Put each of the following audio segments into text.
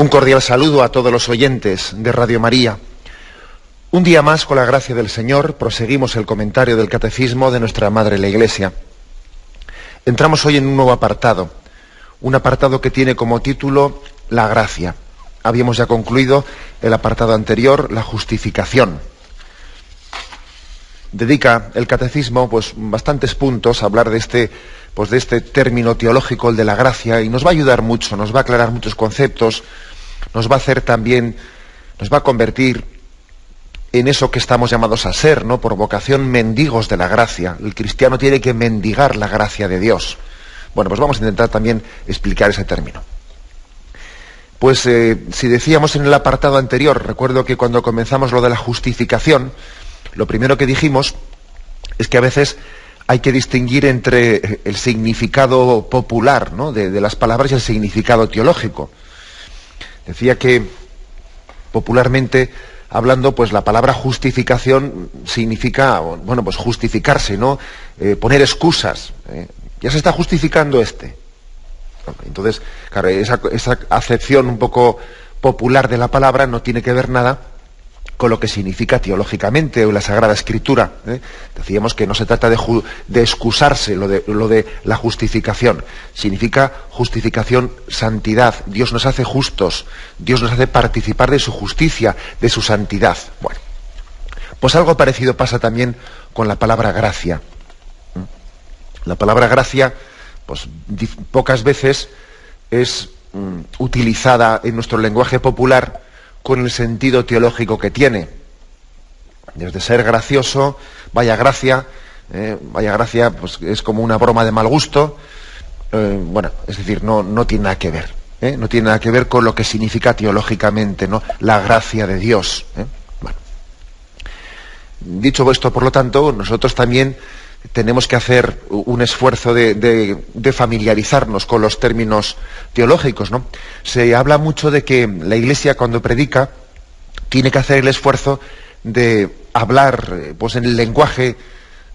Un cordial saludo a todos los oyentes de Radio María. Un día más, con la gracia del Señor, proseguimos el comentario del Catecismo de nuestra Madre la Iglesia. Entramos hoy en un nuevo apartado, un apartado que tiene como título la gracia. Habíamos ya concluido el apartado anterior, la justificación. Dedica el Catecismo bastantes puntos a hablar de este término teológico, el de la gracia, y nos va a ayudar mucho, nos va a aclarar muchos conceptos, nos va a convertir en eso que estamos llamados a ser, ¿no? Por vocación, mendigos de la gracia. El cristiano tiene que mendigar la gracia de Dios. Bueno, pues vamos a intentar también explicar ese término. Si decíamos en el apartado anterior, recuerdo que cuando comenzamos lo de la justificación, lo primero que dijimos es que a veces hay que distinguir entre el significado popular, ¿no? de las palabras y el significado teológico. Decía que popularmente hablando, la palabra justificación significa, justificarse, ¿no? Poner excusas. Ya se está justificando este. Entonces, claro, esa acepción un poco popular de la palabra no tiene que ver nada con lo que significa teológicamente o la Sagrada Escritura. Decíamos que no se trata de excusarse lo de la justificación. Significa justificación, santidad. Dios nos hace justos. Dios nos hace participar de su justicia, de su santidad. Bueno, pues algo parecido pasa también con la palabra gracia. La palabra gracia, pocas veces es utilizada en nuestro lenguaje popular con el sentido teológico que tiene. Desde ser gracioso, vaya gracia, es como una broma de mal gusto. Es decir, no tiene nada que ver. No tiene nada que ver con lo que significa teológicamente, ¿no? La gracia de Dios. Bueno. Dicho esto, por lo tanto, nosotros también tenemos que hacer un esfuerzo de familiarizarnos con los términos teológicos, ¿no? Se habla mucho de que la Iglesia, cuando predica, tiene que hacer el esfuerzo de hablar en el lenguaje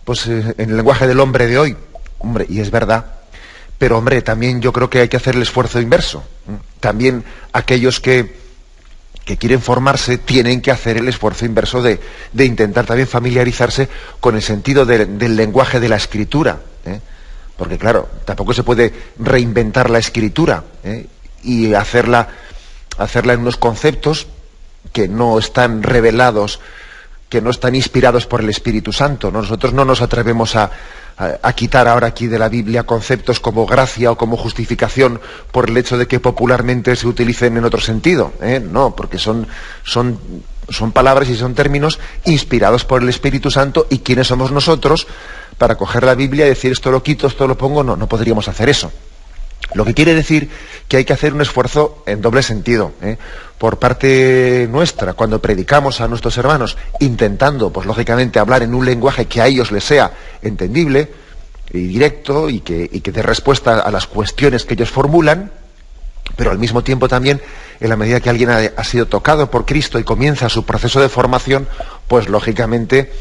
del hombre de hoy. Hombre, y es verdad, pero también yo creo que hay que hacer el esfuerzo inverso. También aquellos que quieren formarse tienen que hacer el esfuerzo inverso de intentar también familiarizarse con el sentido del lenguaje de la Escritura. Porque claro, tampoco se puede reinventar la Escritura y hacerla en unos conceptos que no están revelados, que no están inspirados por el Espíritu Santo, ¿no? Nosotros no nos atrevemos a quitar ahora aquí de la Biblia conceptos como gracia o como justificación por el hecho de que popularmente se utilicen en otro sentido. No, porque son palabras y son términos inspirados por el Espíritu Santo, y ¿quiénes somos nosotros para coger la Biblia y decir esto lo quito, esto lo pongo? No podríamos hacer eso. Lo que quiere decir que hay que hacer un esfuerzo en doble sentido, por parte nuestra, cuando predicamos a nuestros hermanos, intentando, lógicamente, hablar en un lenguaje que a ellos les sea entendible y directo y que dé respuesta a las cuestiones que ellos formulan, pero al mismo tiempo también, en la medida que alguien ha sido tocado por Cristo y comienza su proceso de formación, lógicamente,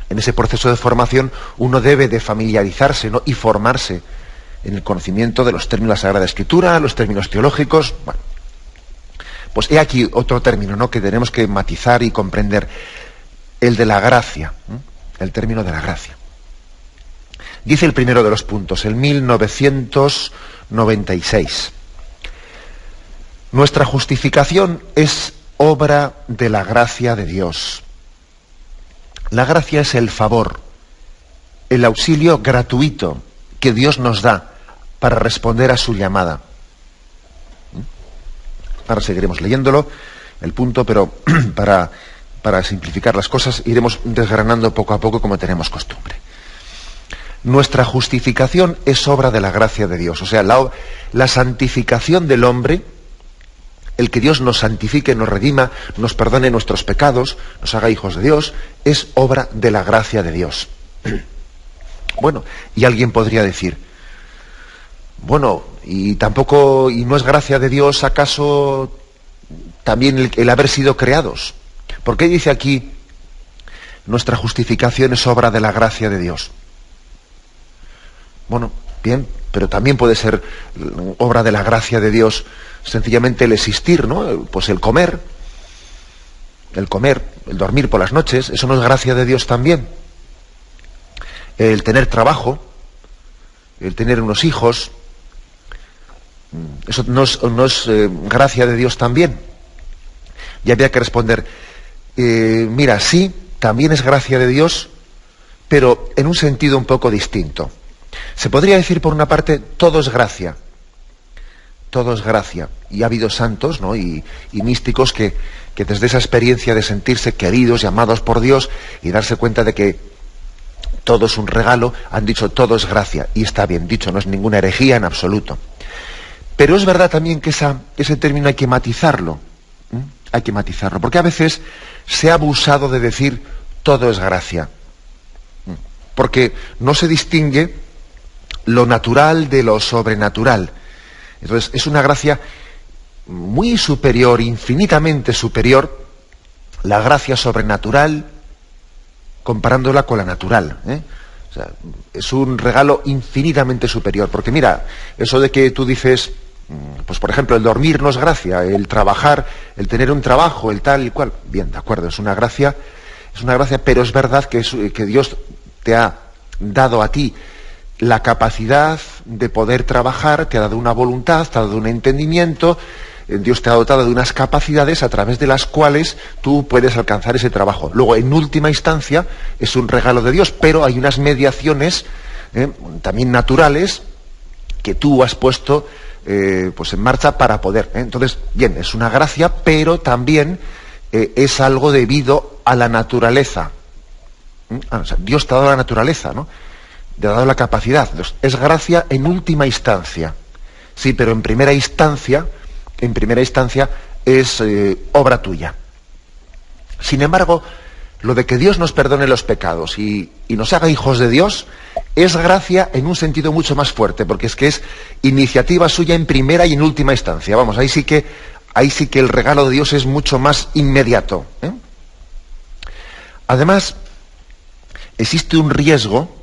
en ese proceso de formación uno debe de familiarizarse, ¿no? Y formarse en el conocimiento de los términos de la Sagrada Escritura, los términos teológicos. Bueno, he aquí otro término, ¿no?, que tenemos que matizar y comprender, el de la gracia, el término de la gracia. Dice el primero de los puntos, el 1996. Nuestra justificación es obra de la gracia de Dios. La gracia es el favor, el auxilio gratuito que Dios nos da para responder a su llamada. Ahora seguiremos leyéndolo, el punto, pero para simplificar las cosas iremos desgranando poco a poco como tenemos costumbre. Nuestra justificación es obra de la gracia de Dios. O sea, la santificación del hombre, el que Dios nos santifique, nos redima, nos perdone nuestros pecados, nos haga hijos de Dios, es obra de la gracia de Dios. Bueno, y alguien podría decir, y no es gracia de Dios acaso también el haber sido creados. ¿Por qué dice aquí nuestra justificación es obra de la gracia de Dios? Bueno, bien, pero también puede ser obra de la gracia de Dios sencillamente el existir, ¿no? Pues el comer, el dormir por las noches, eso no es gracia de Dios también. El tener trabajo, el tener unos hijos, eso no es gracia de Dios también. Y había que responder, mira, sí, también es gracia de Dios, pero en un sentido un poco distinto. Se podría decir, por una parte, todo es gracia. Todo es gracia. Y ha habido santos, ¿no? y místicos que desde esa experiencia de sentirse queridos y amados por Dios y darse cuenta de que todo es un regalo, han dicho todo es gracia. Y está bien dicho, no es ninguna herejía en absoluto. Pero es verdad también que ese término hay que matizarlo. Hay que matizarlo, porque a veces se ha abusado de decir todo es gracia. Porque no se distingue lo natural de lo sobrenatural. Entonces, es una gracia muy superior, infinitamente superior, la gracia sobrenatural, comparándola con la natural. O sea, es un regalo infinitamente superior. Porque mira, eso de que tú dices, pues por ejemplo, el dormir no es gracia, el trabajar, el tener un trabajo, el tal y cual. Bien, de acuerdo, es una gracia, pero es verdad que Dios te ha dado a ti la capacidad de poder trabajar, te ha dado una voluntad, te ha dado un entendimiento, Dios te ha dotado de unas capacidades a través de las cuales tú puedes alcanzar ese trabajo. Luego, en última instancia, es un regalo de Dios, pero hay unas mediaciones también naturales que tú has puesto pues en marcha para poder. Entonces, bien, es una gracia, pero también es algo debido a la naturaleza. O sea, Dios te ha dado la naturaleza, ¿no? Te ha dado la capacidad. Entonces, es gracia en última instancia. Sí, pero en primera instancia es obra tuya. Sin embargo, lo de que Dios nos perdone los pecados y nos haga hijos de Dios es gracia en un sentido mucho más fuerte, porque es que es iniciativa suya en primera y en última instancia. Vamos, ahí sí que el regalo de Dios es mucho más inmediato. Además, ha existido un riesgo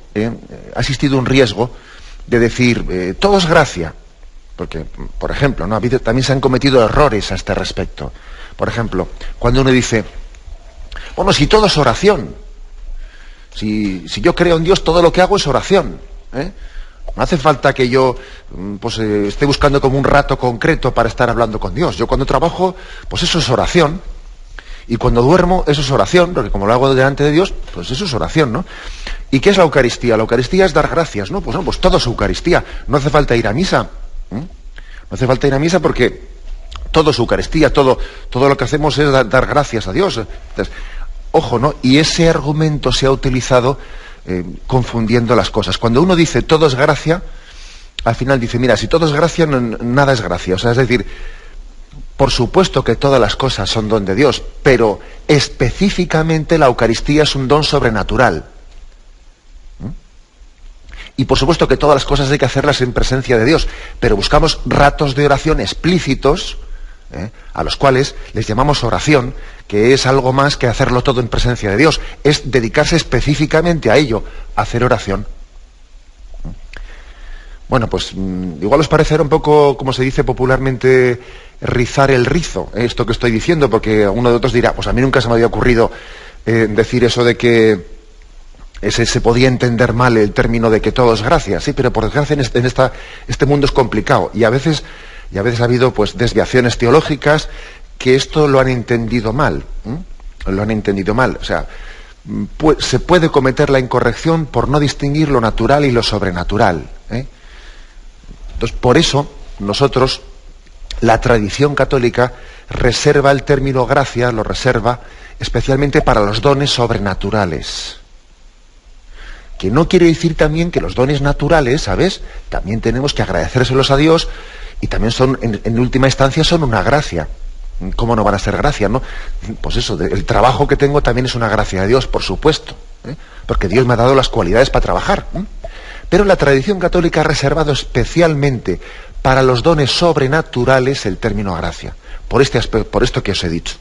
de decir todo es gracia, porque, por ejemplo, ¿no? También se han cometido errores a este respecto. Por ejemplo, cuando uno dice, bueno, si todo es oración, si yo creo en Dios, todo lo que hago es oración, no hace falta que yo esté buscando como un rato concreto para estar hablando con Dios. Yo cuando trabajo, pues eso es oración. Y cuando duermo, eso es oración, porque como lo hago delante de Dios, pues eso es oración, ¿no? ¿Y qué es la Eucaristía? La Eucaristía es dar gracias, ¿no? Pues todo es Eucaristía. No hace falta ir a misa. No hace falta ir a misa porque todo es Eucaristía, todo lo que hacemos es dar gracias a Dios. Entonces, ojo, ¿no? Y ese argumento se ha utilizado confundiendo las cosas. Cuando uno dice todo es gracia, al final dice, mira, si todo es gracia, nada es gracia. O sea, es decir, por supuesto que todas las cosas son don de Dios, pero específicamente la Eucaristía es un don sobrenatural. Y por supuesto que todas las cosas hay que hacerlas en presencia de Dios, pero buscamos ratos de oración explícitos, a los cuales les llamamos oración, que es algo más que hacerlo todo en presencia de Dios, es dedicarse específicamente a ello, a hacer oración. Bueno, pues igual os parecerá un poco, como se dice popularmente, rizar el rizo, esto que estoy diciendo, porque uno de otros dirá, pues a mí nunca se me había ocurrido decir eso de que se podía entender mal el término de que todo es gracia, sí, pero por desgracia en este mundo es complicado y a veces ha habido pues desviaciones teológicas que esto lo han entendido mal, o sea, se puede cometer la incorrección por no distinguir lo natural y lo sobrenatural. Entonces, por eso nosotros, la tradición católica reserva el término gracia, lo reserva especialmente para los dones sobrenaturales. Que no quiere decir también que los dones naturales, ¿sabes?, también tenemos que agradecérselos a Dios y también son, en última instancia, son una gracia. ¿Cómo no van a ser gracia, no? Pues eso, el trabajo que tengo también es una gracia de Dios, por supuesto, porque Dios me ha dado las cualidades para trabajar. Pero la tradición católica ha reservado especialmente para los dones sobrenaturales el término gracia, por esto que os he dicho.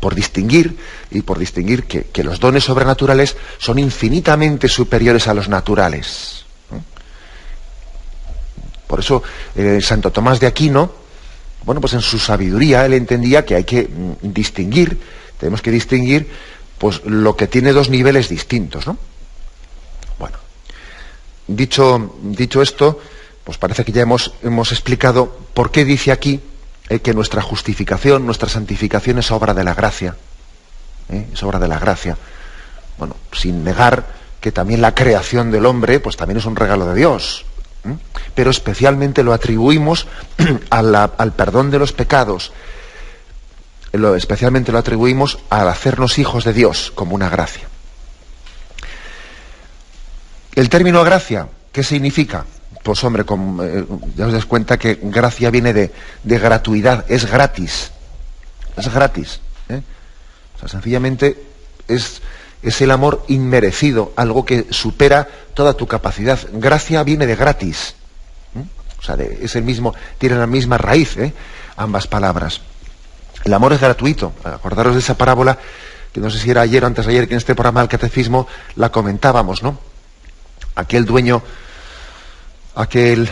Por distinguir que los dones sobrenaturales son infinitamente superiores a los naturales. Por eso Santo Tomás de Aquino, bueno, pues en su sabiduría él entendía que hay que distinguir, tenemos que distinguir pues lo que tiene dos niveles distintos, ¿no? Bueno, dicho esto, pues parece que ya hemos explicado por qué dice aquí que nuestra justificación, nuestra santificación es obra de la gracia. Es obra de la gracia. Bueno, sin negar que también la creación del hombre, pues también es un regalo de Dios. Pero especialmente lo atribuimos al perdón de los pecados. Especialmente lo atribuimos al hacernos hijos de Dios como una gracia. El término gracia, ¿qué significa? Pues hombre, ya os das cuenta que gracia viene de gratuidad, es gratis. Es gratis. O sea, sencillamente es el amor inmerecido, algo que supera toda tu capacidad. Gracia viene de gratis. O sea, es el mismo, tienen la misma raíz, ambas palabras. El amor es gratuito. Acordaros de esa parábola, que no sé si era ayer o antes de ayer, que en este programa del Catecismo la comentábamos, ¿no? Aquel dueño de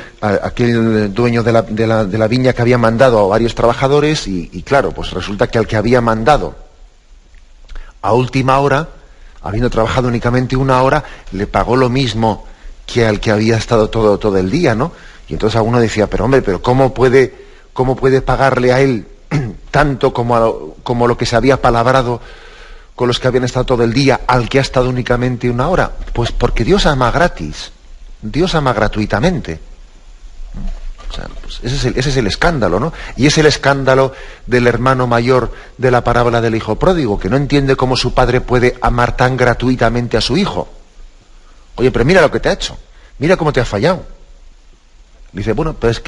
la viña que había mandado a varios trabajadores y claro, pues resulta que al que había mandado a última hora, habiendo trabajado únicamente una hora, le pagó lo mismo que al que había estado todo el día, ¿no? Y entonces alguno decía, pero hombre, ¿cómo puede pagarle a él tanto como lo que se había palabrado con los que habían estado todo el día al que ha estado únicamente una hora? Pues porque Dios ama gratis, Dios ama gratuitamente. O sea, pues ese es el escándalo, ¿no? Y es el escándalo del hermano mayor de la parábola del hijo pródigo, que no entiende cómo su padre puede amar tan gratuitamente a su hijo. Oye, pero mira lo que te ha hecho, mira cómo te ha fallado. Dice, bueno, pero es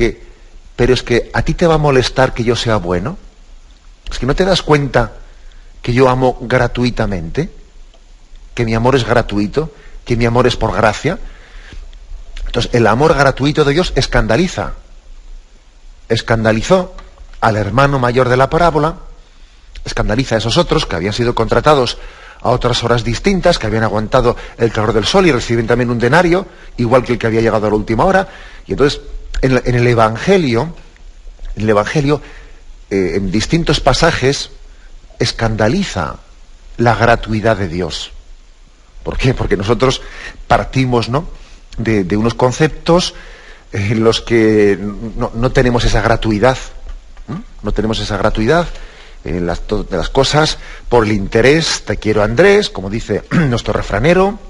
que a ti te va a molestar que yo sea bueno. Es que no te das cuenta que yo amo gratuitamente, que mi amor es gratuito, que mi amor es por gracia. Entonces, el amor gratuito de Dios escandaliza. Escandalizó al hermano mayor de la parábola, escandaliza a esos otros que habían sido contratados a otras horas distintas, que habían aguantado el calor del sol y reciben también un denario, igual que el que había llegado a la última hora. Y entonces, en el Evangelio, en distintos pasajes, escandaliza la gratuidad de Dios. ¿Por qué? Porque nosotros partimos, ¿no?, de unos conceptos en los que no tenemos esa gratuidad. No tenemos esa gratuidad de las cosas por el interés. Te quiero, Andrés, como dice nuestro refranero,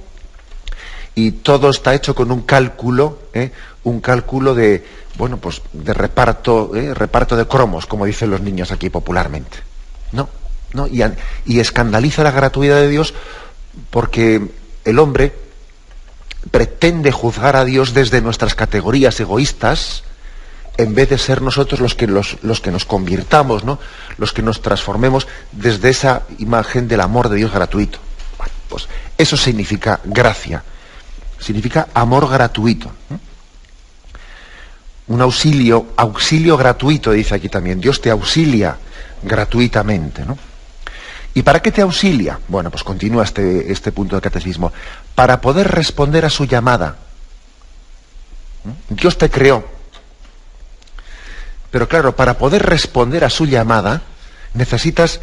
y todo está hecho con un cálculo de, bueno, pues de reparto de cromos, como dicen los niños aquí popularmente. No, y escandaliza la gratuidad de Dios porque el hombre pretende juzgar a Dios desde nuestras categorías egoístas, en vez de ser nosotros los que nos convirtamos, ¿no?, los que nos transformemos desde esa imagen del amor de Dios gratuito. Bueno, pues eso significa gracia, significa amor gratuito. Un auxilio gratuito, dice aquí también. Dios te auxilia gratuitamente, ¿no? ¿Y para qué te auxilia? Bueno, pues continúa este punto del catecismo. Para poder responder a su llamada. Dios te creó. Pero claro, para poder responder a su llamada, necesitas,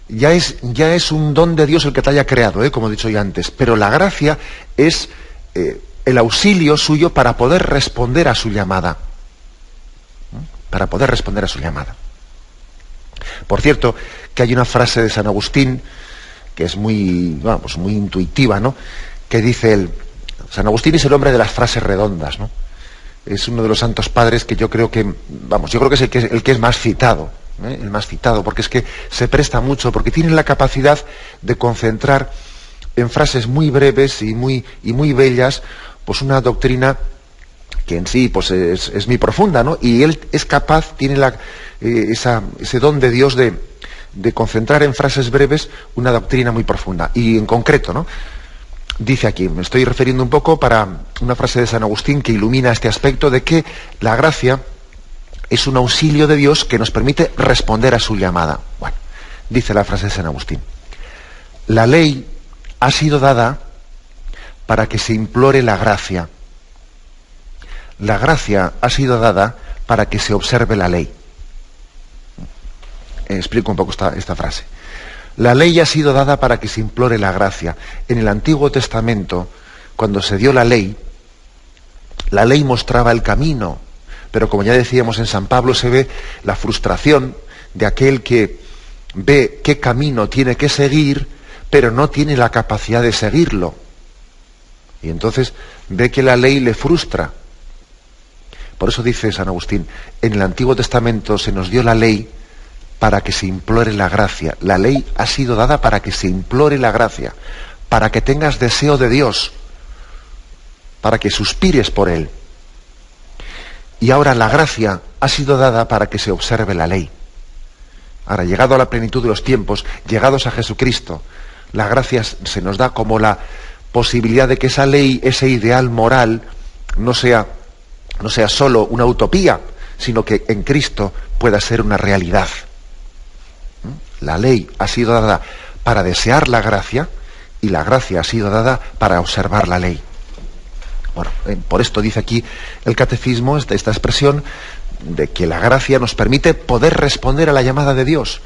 ya es un don de Dios el que te haya creado, como he dicho ya antes, pero la gracia es el auxilio suyo para poder responder a su llamada. Para poder responder a su llamada. Por cierto, que hay una frase de San Agustín que es muy intuitiva, ¿no?, que dice San Agustín es el hombre de las frases redondas, ¿no? Es uno de los santos padres que yo creo que es el que es más citado, el más citado, porque es que se presta mucho, porque tiene la capacidad de concentrar en frases muy breves y muy bellas, pues una doctrina que en sí pues es muy profunda, ¿no? Y él es capaz, tiene ese don de Dios de concentrar en frases breves una doctrina muy profunda. Y en concreto, ¿no?, dice aquí, me estoy refiriendo un poco para una frase de San Agustín que ilumina este aspecto de que la gracia es un auxilio de Dios que nos permite responder a su llamada. Bueno, dice la frase de San Agustín: la ley ha sido dada para que se implore la gracia. la gracia ha sido dada para que se observe la ley. Explico un poco esta frase. La ley ha sido dada para que se implore la gracia. En el Antiguo Testamento, cuando se dio la ley mostraba el camino, pero como ya decíamos en San Pablo, se ve la frustración de aquel que ve qué camino tiene que seguir, pero no tiene la capacidad de seguirlo. Y entonces ve que la ley le frustra. Por eso dice San Agustín, en el Antiguo Testamento se nos dio la ley para que se implore la gracia. La ley ha sido dada para que se implore la gracia, para que tengas deseo de Dios, para que suspires por Él. Y ahora la gracia ha sido dada para que se observe la ley. Ahora, llegado a la plenitud de los tiempos, llegados a Jesucristo, la gracia se nos da como la posibilidad de que esa ley, ese ideal moral, no sea solo una utopía, sino que en Cristo pueda ser una realidad. La ley ha sido dada para desear la gracia y la gracia ha sido dada para observar la ley. Bueno, por esto dice aquí el Catecismo, esta expresión de que la gracia nos permite poder responder a la llamada de Dios.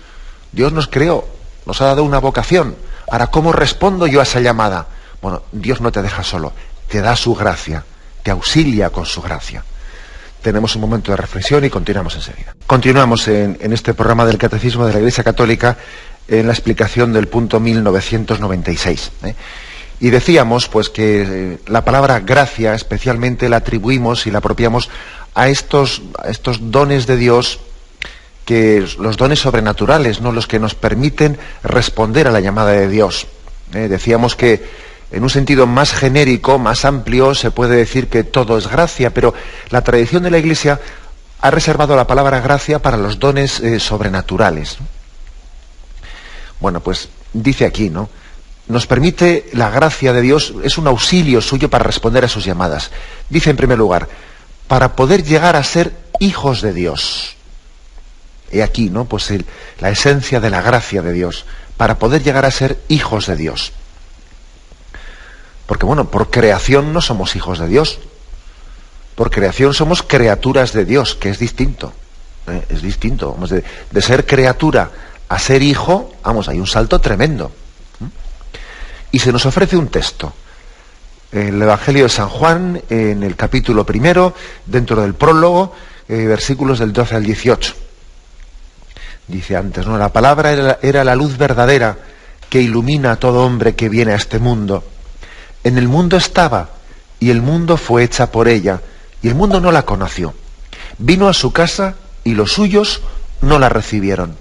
Dios nos creó, nos ha dado una vocación. Ahora, ¿cómo respondo yo a esa llamada? Bueno, Dios no te deja solo, te da su gracia, te auxilia con su gracia. Tenemos un momento de reflexión y continuamos enseguida. Continuamos en este programa del Catecismo de la Iglesia Católica en la explicación del punto 1996. Y decíamos pues que la palabra gracia especialmente la atribuimos y la apropiamos a estos dones de Dios, que los dones sobrenaturales, ¿no?, los que nos permiten responder a la llamada de Dios. Decíamos que en un sentido más genérico, más amplio, se puede decir que todo es gracia, pero la tradición de la Iglesia ha reservado la palabra gracia para los dones sobrenaturales. Bueno, pues dice aquí, ¿no? Nos permite la gracia de Dios, es un auxilio suyo para responder a sus llamadas. Dice en primer lugar, para poder llegar a ser hijos de Dios. He aquí, ¿no?, pues la esencia de la gracia de Dios, para poder llegar a ser hijos de Dios. Porque bueno, por creación no somos hijos de Dios. Por creación somos criaturas de Dios, que es distinto. Es distinto. Vamos, de ser criatura a ser hijo, vamos, hay un salto tremendo. Y se nos ofrece un texto. El Evangelio de San Juan, en el capítulo 1, dentro del prólogo, versículos del 12 al 18. Dice antes, ¿no?, la palabra era la luz verdadera que ilumina a todo hombre que viene a este mundo. En el mundo estaba, y el mundo fue hecha por ella, y el mundo no la conoció. Vino a su casa, y los suyos no la recibieron.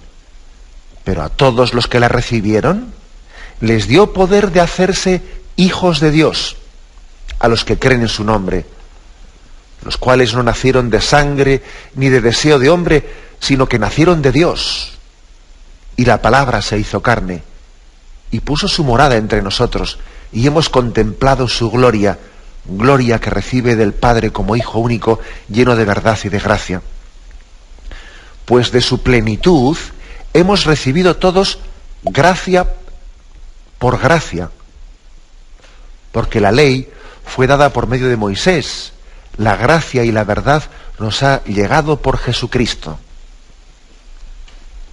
Pero a todos los que la recibieron, les dio poder de hacerse hijos de Dios, a los que creen en su nombre, los cuales no nacieron de sangre, ni de deseo de hombre, sino que nacieron de Dios. Y la palabra se hizo carne, y puso su morada entre nosotros, y hemos contemplado su gloria, gloria que recibe del Padre como Hijo único, lleno de verdad y de gracia. Pues de su plenitud hemos recibido todos gracia por gracia, porque la ley fue dada por medio de Moisés, la gracia y la verdad nos ha llegado por Jesucristo.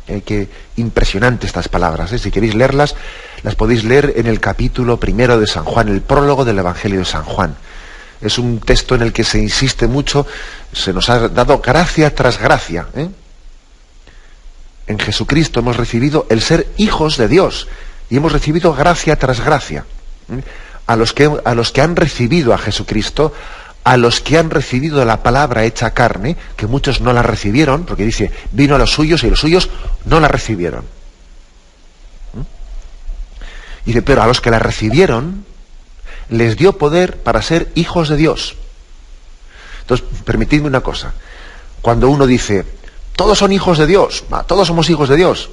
Qué impresionante estas palabras, Si queréis leerlas, las podéis leer en el capítulo 1 de San Juan, el prólogo del Evangelio de San Juan. Es un texto en el que se insiste mucho, se nos ha dado gracia tras gracia. En Jesucristo hemos recibido el ser hijos de Dios, y hemos recibido gracia tras gracia. A los que han recibido a Jesucristo, a los que han recibido la palabra hecha carne, que muchos no la recibieron, porque dice, vino a los suyos y los suyos no la recibieron. Y dice, pero a los que la recibieron, les dio poder para ser hijos de Dios. Entonces, permitidme una cosa. Cuando uno dice, todos son hijos de Dios, todos somos hijos de Dios,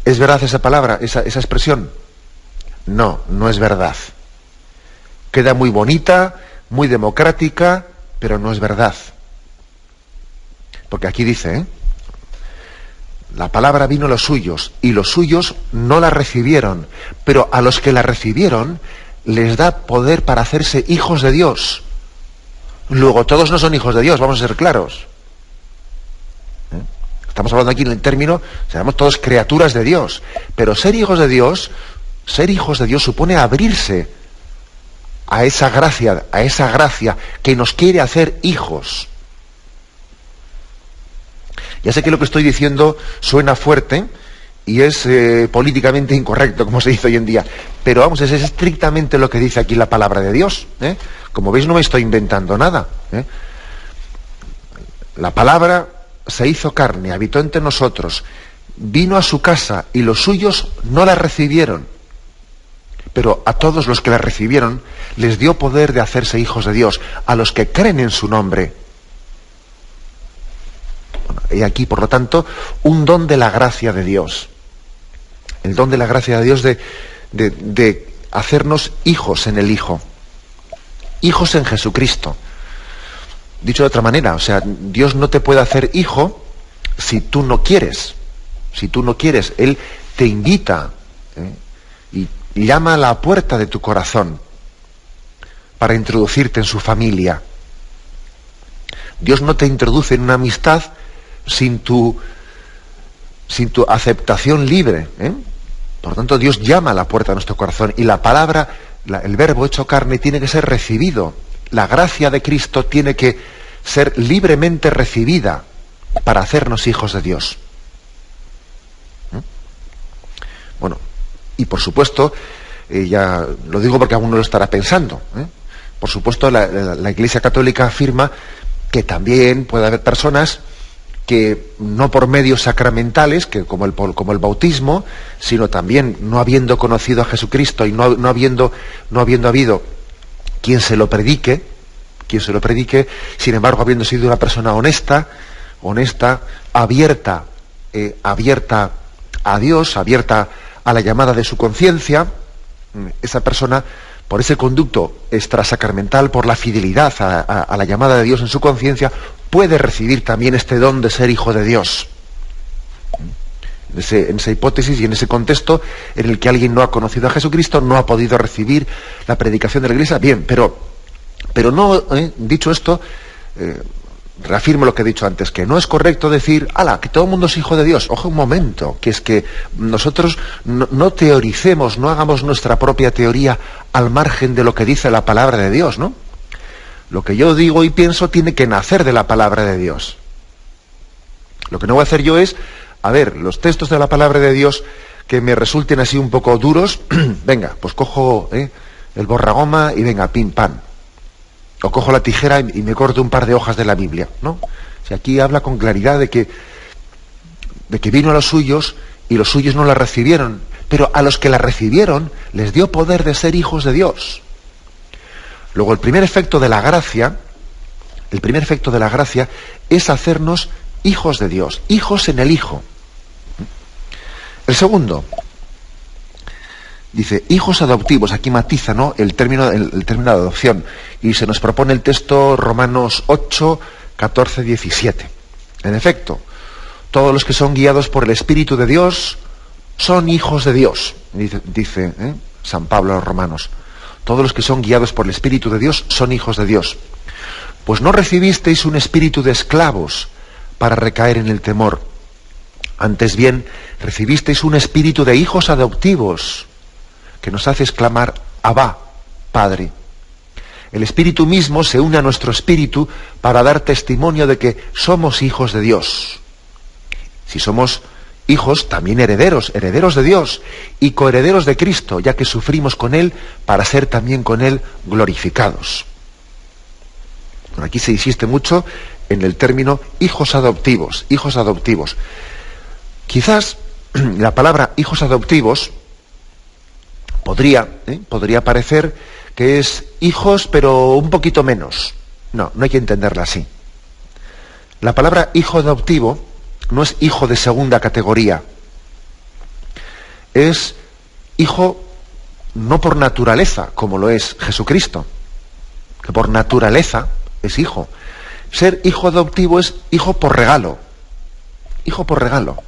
¿es verdad esa palabra, esa expresión? No, no es verdad. Queda muy bonita, muy democrática, pero no es verdad. Porque aquí dice, la palabra vino a los suyos, y los suyos no la recibieron, pero a los que la recibieron les da poder para hacerse hijos de Dios, Luego, todos no son hijos de Dios, vamos a ser claros. Estamos hablando aquí en el término, seremos todos criaturas de Dios, pero ser hijos de Dios supone abrirse a esa gracia que nos quiere hacer hijos. Ya sé que lo que estoy diciendo suena fuerte y es políticamente incorrecto, como se dice hoy en día, pero vamos, es estrictamente lo que dice aquí la palabra de Dios. Como veis, no me estoy inventando nada. La palabra se hizo carne, habitó entre nosotros, vino a su casa y los suyos no la recibieron. Pero a todos los que la recibieron les dio poder de hacerse hijos de Dios, a los que creen en su nombre. Bueno, y aquí, por lo tanto, un don de la gracia de Dios. El don de la gracia de Dios de hacernos hijos en el Hijo. Hijos en Jesucristo. Dicho de otra manera, o sea, Dios no te puede hacer hijo si tú no quieres. Si tú no quieres, Él te invita y llama a la puerta de tu corazón para introducirte en su familia. Dios no te introduce en una amistad sin tu aceptación libre. Por lo tanto, Dios llama a la puerta de nuestro corazón y la palabra, el verbo hecho carne, tiene que ser recibido. La gracia de Cristo tiene que ser libremente recibida para hacernos hijos de Dios. Bueno, y por supuesto, ya lo digo porque alguno lo estará pensando, por supuesto la Iglesia Católica afirma que también puede haber personas que no por medios sacramentales, que como el bautismo, sino también no habiendo conocido a Jesucristo y no habiendo habido quien se lo predique, sin embargo, habiendo sido una persona honesta, abierta a Dios, abierta a la llamada de su conciencia, esa persona, por ese conducto extrasacramental, por la fidelidad a la llamada de Dios en su conciencia, puede recibir también este don de ser hijo de Dios. En esa hipótesis y en ese contexto en el que alguien no ha conocido a Jesucristo, no ha podido recibir la predicación de la Iglesia, bien, pero no, dicho esto, reafirmo lo que he dicho antes, que no es correcto decir, ¡hala!, que todo el mundo es hijo de Dios. Ojo un momento, que es que nosotros no teoricemos, no hagamos nuestra propia teoría al margen de lo que dice la palabra de Dios, ¿no? Lo que yo digo y pienso tiene que nacer de la palabra de Dios. Lo que no voy a hacer yo es, los textos de la palabra de Dios que me resulten así un poco duros, venga, pues cojo el borragoma y venga, pim, pam. O cojo la tijera y me corto un par de hojas de la Biblia, ¿no? Si aquí habla con claridad de que vino a los suyos y los suyos no la recibieron, pero a los que la recibieron les dio poder de ser hijos de Dios. Luego, el primer efecto de la gracia es hacernos hijos de Dios, hijos en el Hijo. El segundo, dice, hijos adoptivos. Aquí matiza, ¿no?, el término de adopción. Y se nos propone el texto Romanos 8, 14, 17. En efecto, todos los que son guiados por el Espíritu de Dios son hijos de Dios, dice San Pablo a los Romanos. Todos los que son guiados por el Espíritu de Dios son hijos de Dios. Pues no recibisteis un espíritu de esclavos para recaer en el temor. Antes bien, recibisteis un espíritu de hijos adoptivos, que nos hace exclamar, Abba, Padre. El Espíritu mismo se une a nuestro espíritu para dar testimonio de que somos hijos de Dios. Si somos hijos, también herederos de Dios y coherederos de Cristo, ya que sufrimos con Él para ser también con Él glorificados. Bueno, aquí se insiste mucho en el término hijos adoptivos, hijos adoptivos. Quizás la palabra hijos adoptivos podría parecer que es hijos, pero un poquito menos. No hay que entenderla así. La palabra hijo adoptivo no es hijo de segunda categoría. Es hijo no por naturaleza, como lo es Jesucristo, que por naturaleza es hijo. Ser hijo adoptivo es hijo por regalo. Hijo por regalo.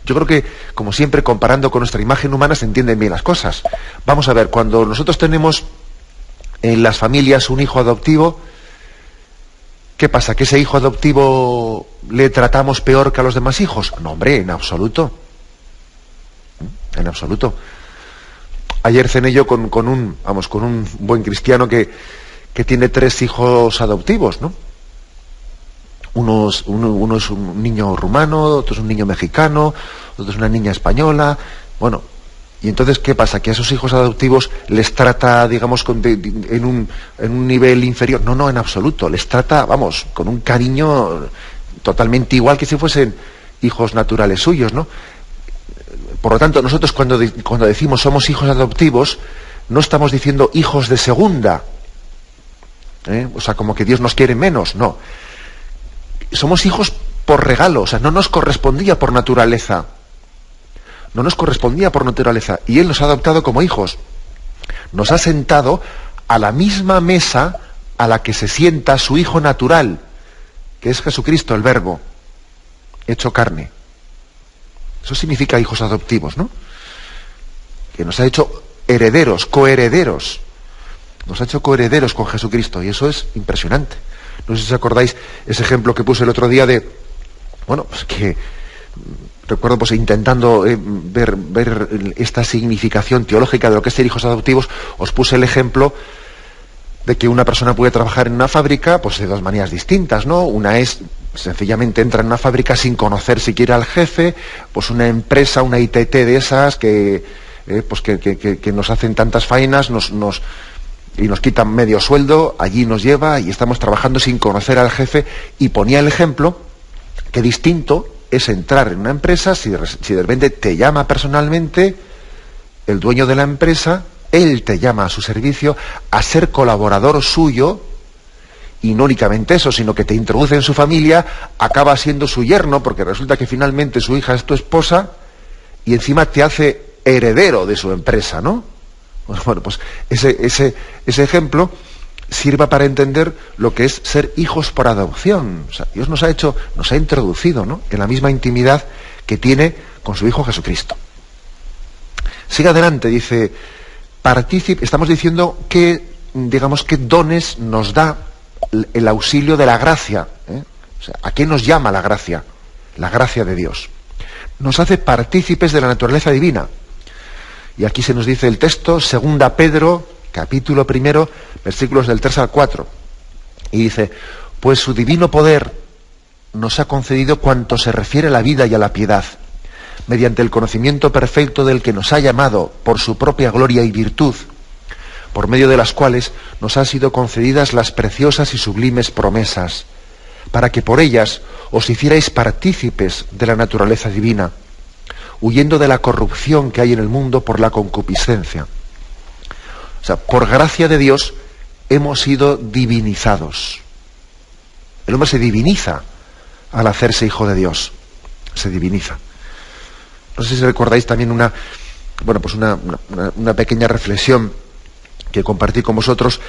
Yo creo que, como siempre, comparando con nuestra imagen humana, se entienden bien las cosas. Vamos a ver, cuando nosotros tenemos en las familias un hijo adoptivo, ¿Qué pasa? ¿Que ese hijo adoptivo le tratamos peor que a los demás hijos? No, hombre, en absoluto. En absoluto. Ayer cené yo con un buen cristiano que tiene 3 hijos adoptivos, ¿no? Uno es un niño rumano, otro es un niño mexicano, otro es una niña española. Bueno, y entonces, ¿qué pasa? ¿Que a esos hijos adoptivos les trata, digamos, en un nivel inferior? No, en absoluto. Les trata, vamos, con un cariño totalmente igual que si fuesen hijos naturales suyos, ¿no? Por lo tanto, nosotros cuando decimos somos hijos adoptivos, no estamos diciendo hijos de segunda. O sea, como que Dios nos quiere menos, no. Somos hijos por regalo, o sea, no nos correspondía por naturaleza. No nos correspondía por naturaleza. Y Él nos ha adoptado como hijos. Nos ha sentado a la misma mesa a la que se sienta su Hijo natural, que es Jesucristo, el Verbo, hecho carne. Eso significa hijos adoptivos, ¿no? Que nos ha hecho herederos, coherederos. Nos ha hecho coherederos con Jesucristo, y eso es impresionante. No sé si os acordáis ese ejemplo que puse el otro día de, bueno, pues que recuerdo pues intentando ver esta significación teológica de lo que es ser hijos adoptivos, os puse el ejemplo de que una persona puede trabajar en una fábrica pues de 2 maneras distintas, ¿no? Una es sencillamente entra en una fábrica sin conocer siquiera al jefe, pues una empresa, una ITT de esas que nos hacen tantas faenas, y nos quitan medio sueldo, allí nos lleva y estamos trabajando sin conocer al jefe, y ponía el ejemplo que distinto es entrar en una empresa si de repente te llama personalmente el dueño de la empresa, él te llama a su servicio a ser colaborador suyo, y no únicamente eso, sino que te introduce en su familia, acaba siendo su yerno, porque resulta que finalmente su hija es tu esposa, y encima te hace heredero de su empresa, ¿no? Bueno, pues ese ejemplo sirva para entender lo que es ser hijos por adopción. O sea, Dios nos ha introducido, ¿no?, en la misma intimidad que tiene con su Hijo Jesucristo. Sigue adelante, dice, estamos diciendo que, digamos, qué dones nos da el auxilio de la gracia, ¿eh? O sea, ¿a qué nos llama la gracia? La gracia de Dios. Nos hace partícipes de la naturaleza divina. Y aquí se nos dice el texto, 2 Pedro, capítulo 1, versículos del 3 al 4. Y dice, pues su divino poder nos ha concedido cuanto se refiere a la vida y a la piedad, mediante el conocimiento perfecto del que nos ha llamado por su propia gloria y virtud, por medio de las cuales nos han sido concedidas las preciosas y sublimes promesas, para que por ellas os hicierais partícipes de la naturaleza divina, huyendo de la corrupción que hay en el mundo por la concupiscencia. O sea, por gracia de Dios hemos sido divinizados. El hombre se diviniza al hacerse hijo de Dios. Se diviniza. No sé si recordáis también una pequeña reflexión que compartí con vosotros,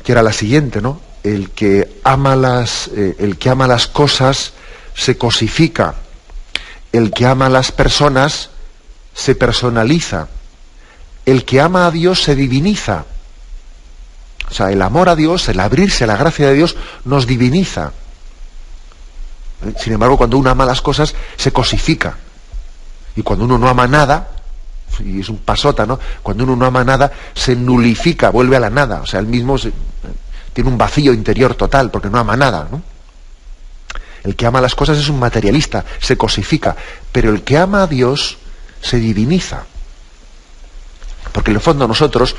que era la siguiente, ¿no? El que ama las cosas se cosifica. El que ama a las personas se personaliza. El que ama a Dios se diviniza. O sea, el amor a Dios, el abrirse a la gracia de Dios, nos diviniza. Sin embargo, cuando uno ama las cosas, se cosifica. Y cuando uno no ama nada, y es un pasota, ¿no? Cuando uno no ama nada, se nulifica, vuelve a la nada. O sea, él mismo tiene un vacío interior total, porque no ama nada, ¿no? El que ama las cosas es un materialista, se cosifica, pero el que ama a Dios se diviniza. Porque en el fondo nosotros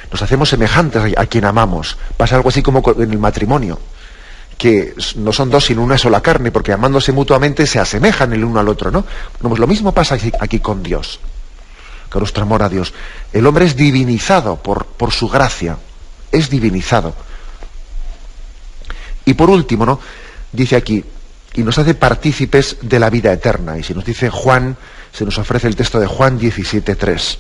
nos hacemos semejantes a quien amamos. Pasa algo así como en el matrimonio, que no son 2 sino una sola carne, porque amándose mutuamente se asemejan el uno al otro, ¿no? Pues lo mismo pasa aquí con Dios, con nuestro amor a Dios. El hombre es divinizado por su gracia, es divinizado. Y por último, ¿no?, dice aquí, y nos hace partícipes de la vida eterna. Y si nos dice Juan, se nos ofrece el texto de Juan 17:3.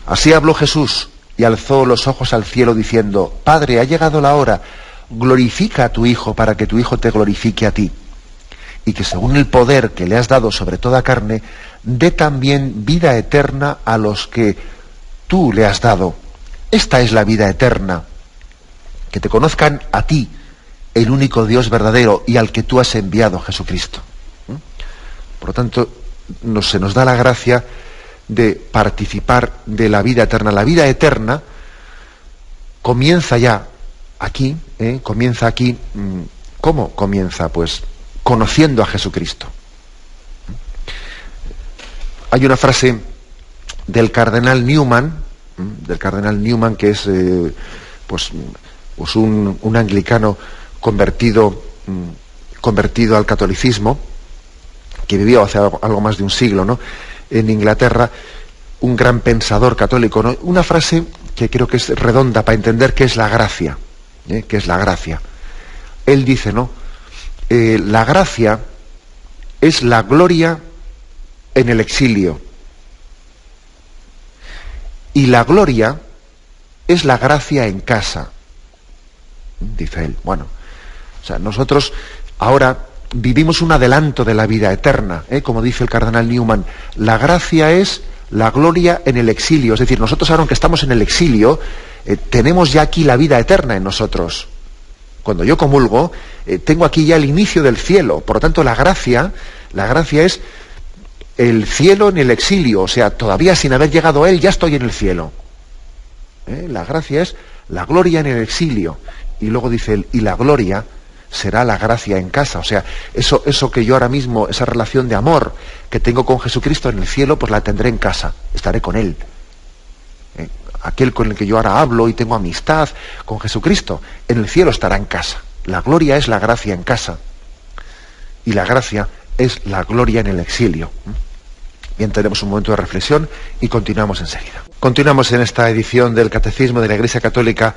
Así habló Jesús y alzó los ojos al cielo diciendo, Padre, ha llegado la hora, glorifica a tu Hijo para que tu Hijo te glorifique a ti. Y que según el poder que le has dado sobre toda carne, dé también vida eterna a los que tú le has dado. Esta es la vida eterna, que te conozcan a ti, el único Dios verdadero y al que tú has enviado, Jesucristo. Por lo tanto, se nos da la gracia de participar de la vida eterna. La vida eterna comienza ya aquí, comienza aquí. ¿Cómo comienza? Pues conociendo a Jesucristo. Hay una frase del cardenal Newman, que es un anglicano convertido al catolicismo, que vivió hace algo más de un siglo, ¿no?, en Inglaterra, un gran pensador católico, ¿no? Una frase que creo que es redonda para entender qué es la gracia, qué es la gracia. Él dice, ¿no?, la gracia es la gloria en el exilio, y la gloria es la gracia en casa, dice él. Bueno, o sea, nosotros ahora vivimos un adelanto de la vida eterna, como dice el cardenal Newman. La gracia es la gloria en el exilio, es decir, nosotros ahora, aunque estamos en el exilio, tenemos ya aquí la vida eterna en nosotros. Cuando yo comulgo, tengo aquí ya el inicio del cielo. Por lo tanto, la gracia es el cielo en el exilio, o sea, todavía sin haber llegado a él, ya estoy en el cielo. La gracia es la gloria en el exilio. Y luego dice él, y la gloria será la gracia en casa. O sea, eso que yo ahora mismo, esa relación de amor que tengo con Jesucristo en el cielo, pues la tendré en casa, estaré con él. Aquel con el que yo ahora hablo y tengo amistad con Jesucristo, en el cielo estará en casa. La gloria es la gracia en casa. Y la gracia es la gloria en el exilio. Bien, tenemos un momento de reflexión y continuamos enseguida. Continuamos en esta edición del Catecismo de la Iglesia Católica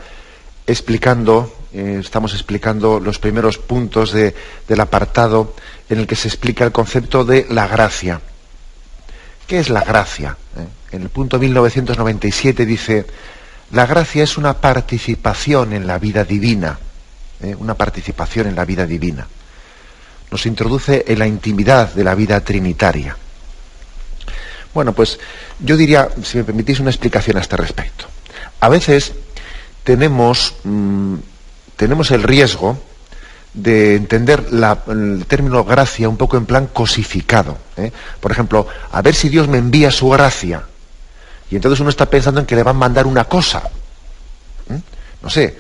estamos explicando los primeros puntos del apartado en el que se explica el concepto de la gracia. ¿Qué es la gracia? En el punto 1997 dice: la gracia es una participación en la vida divina, una participación en la vida divina. Nos introduce en la intimidad de la vida trinitaria. Bueno, pues yo diría, si me permitís, una explicación a este respecto. A veces tenemos el riesgo de entender el término gracia un poco en plan cosificado. Por ejemplo, a ver si Dios me envía su gracia. Y entonces uno está pensando en que le van a mandar una cosa. No sé,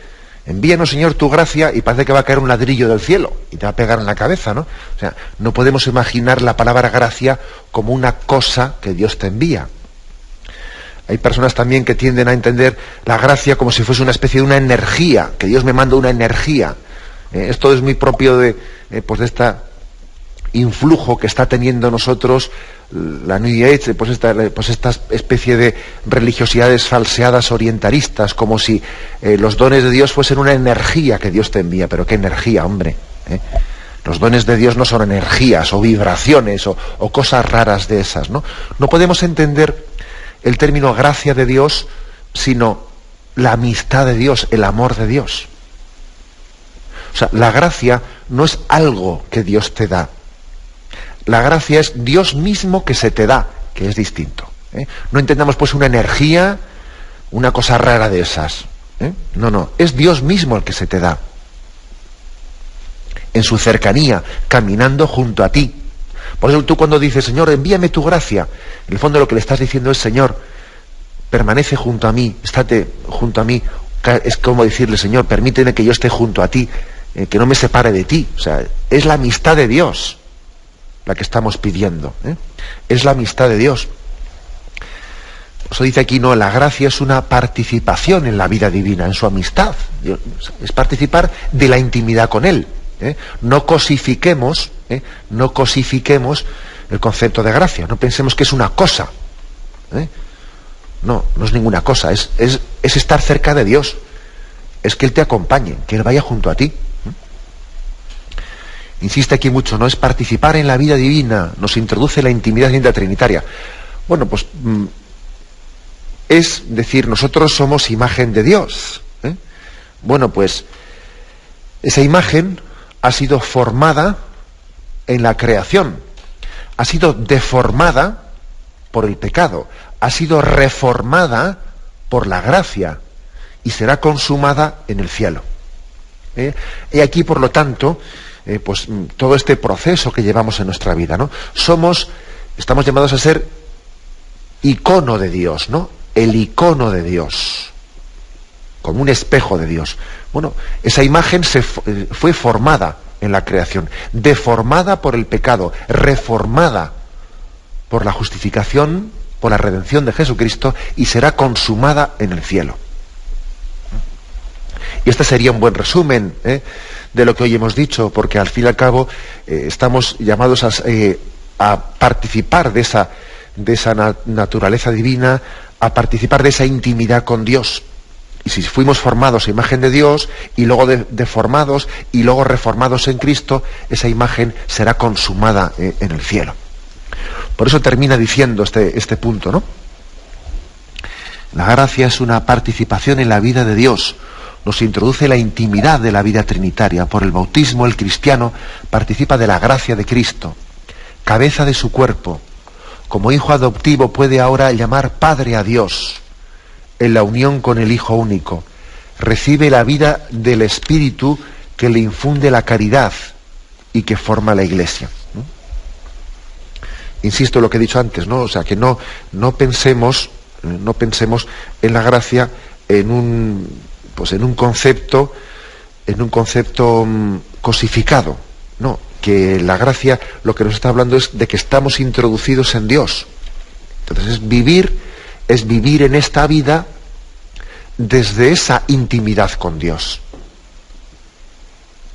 envíanos, Señor, tu gracia, y parece que va a caer un ladrillo del cielo y te va a pegar en la cabeza, ¿no? O sea, no podemos imaginar la palabra gracia como una cosa que Dios te envía. Hay personas también que tienden a entender la gracia como si fuese una especie de una energía, que Dios me manda una energía. Esto es muy propio de este influjo que está teniendo nosotros la New Age, esta especie de religiosidades falseadas orientalistas, como si los dones de Dios fuesen una energía que Dios te envía. Pero qué energía, hombre. Los dones de Dios no son energías o vibraciones o cosas raras de esas, ¿no? No podemos entender el término gracia de Dios sino la amistad de Dios, el amor de Dios. O sea, la gracia no es algo que Dios te da. La gracia es Dios mismo que se te da, que es distinto. No entendamos pues una energía, una cosa rara de esas. No, es Dios mismo el que se te da. En su cercanía, caminando junto a ti. Por eso tú, cuando dices, Señor, envíame tu gracia, en el fondo lo que le estás diciendo es, Señor, permanece junto a mí, estate junto a mí. Es como decirle, Señor, permíteme que yo esté junto a ti, que no me separe de ti. O sea, es la amistad de Dios la que estamos pidiendo. Es la amistad de Dios. Eso dice aquí, no, la gracia es una participación en la vida divina, en su amistad. Es participar de la intimidad con Él. No cosifiquemos el concepto de gracia. No pensemos que es una cosa. No es ninguna cosa. Es estar cerca de Dios. Es que Él te acompañe, que Él vaya junto a ti. Insiste aquí mucho, ¿no? Es participar en la vida divina, nos introduce la intimidad trinitaria. Bueno, pues es decir, nosotros somos imagen de Dios. Bueno, pues esa imagen ha sido formada en la creación, ha sido deformada por el pecado, ha sido reformada por la gracia y será consumada en el cielo. Y aquí, por lo tanto, pues todo este proceso que llevamos en nuestra vida, ¿no? Estamos llamados a ser icono de Dios, ¿no? El icono de Dios, como un espejo de Dios. Bueno, esa imagen fue formada en la creación, deformada por el pecado, reformada por la justificación, por la redención de Jesucristo, y será consumada en el cielo. Y este sería un buen resumen de lo que hoy hemos dicho, porque al fin y al cabo estamos llamados a participar de esa naturaleza divina, a participar de esa intimidad con Dios. Y si fuimos formados a imagen de Dios, y luego deformados, y luego reformados en Cristo, esa imagen será consumada en el cielo. Por eso termina diciendo este punto, ¿no? La gracia es una participación en la vida de Dios. Nos introduce la intimidad de la vida trinitaria. Por el bautismo, el cristiano participa de la gracia de Cristo, cabeza de su cuerpo. Como hijo adoptivo puede ahora llamar Padre a Dios en la unión con el Hijo único. Recibe la vida del Espíritu que le infunde la caridad y que forma la Iglesia, ¿no? Insisto en lo que he dicho antes, ¿no? O sea, que no pensemos en la gracia en un concepto cosificado. No, que la gracia lo que nos está hablando es de que estamos introducidos en Dios. Entonces es vivir en esta vida desde esa intimidad con Dios.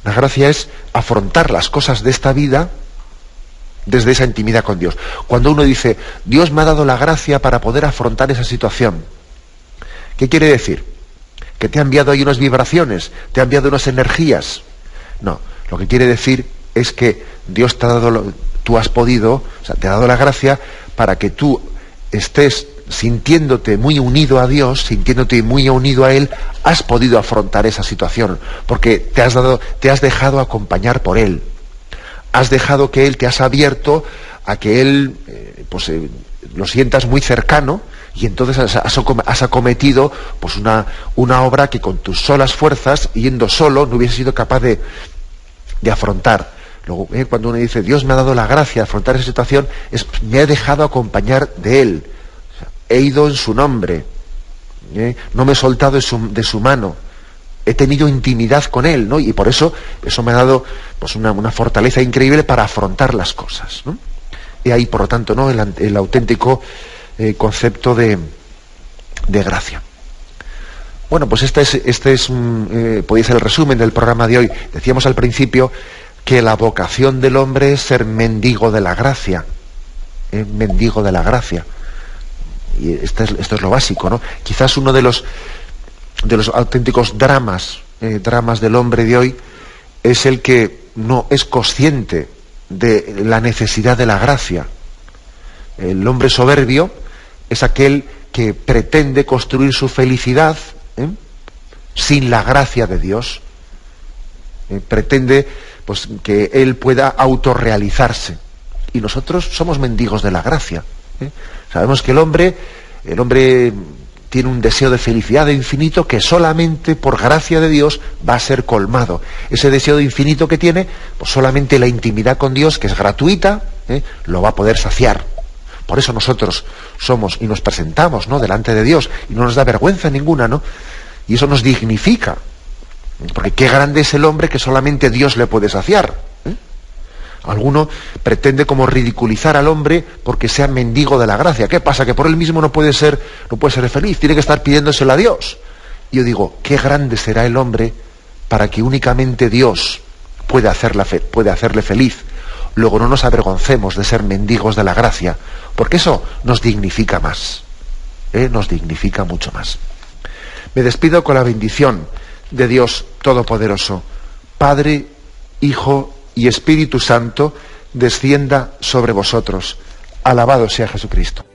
La gracia es afrontar las cosas de esta vida desde esa intimidad con Dios. Cuando uno dice, Dios me ha dado la gracia para poder afrontar esa situación, ¿qué quiere decir? Que te ha enviado ahí unas vibraciones, te ha enviado unas energías. No, lo que quiere decir es que Dios te ha dado, te ha dado la gracia para que tú estés sintiéndote muy unido a Dios, sintiéndote muy unido a Él, has podido afrontar esa situación, porque te has dejado acompañar por Él. Has dejado que Él, te has abierto a que Él lo sientas muy cercano, y entonces has acometido pues una obra que con tus solas fuerzas, yendo solo, no hubiese sido capaz de afrontar. Luego, cuando uno dice, Dios me ha dado la gracia de afrontar esa situación, me he dejado acompañar de Él. O sea, he ido en su nombre, no me he soltado de su mano. He tenido intimidad con Él, ¿no? Y por eso me ha dado pues una fortaleza increíble para afrontar las cosas, ¿no? Y ahí, por lo tanto, ¿no? el auténtico concepto de gracia. Bueno, pues este es podría ser el resumen del programa de hoy. Decíamos al principio que la vocación del hombre es ser mendigo de la gracia, mendigo de la gracia. Y esto es lo básico, ¿no? Quizás uno de los auténticos dramas del hombre de hoy es el que no es consciente de la necesidad de la gracia. El hombre soberbio es aquel que pretende construir su felicidad sin la gracia de Dios. Pretende pues que él pueda autorrealizarse. Y nosotros somos mendigos de la gracia. Sabemos que el hombre tiene un deseo de felicidad de infinito que solamente por gracia de Dios va a ser colmado. Ese deseo de infinito que tiene, pues solamente la intimidad con Dios, que es gratuita, lo va a poder saciar. Por eso nosotros somos y nos presentamos, ¿no?, delante de Dios, y no nos da vergüenza ninguna, ¿no? Y eso nos dignifica. Porque qué grande es el hombre que solamente Dios le puede saciar. Alguno pretende como ridiculizar al hombre porque sea mendigo de la gracia. ¿Qué pasa? Que por él mismo no puede ser feliz, tiene que estar pidiéndoselo a Dios. Y yo digo, qué grande será el hombre para que únicamente Dios pueda hacerle feliz. Luego no nos avergoncemos de ser mendigos de la gracia, porque eso nos dignifica más, nos dignifica mucho más. Me despido con la bendición de Dios Todopoderoso, Padre, Hijo y Espíritu Santo, descienda sobre vosotros. Alabado sea Jesucristo.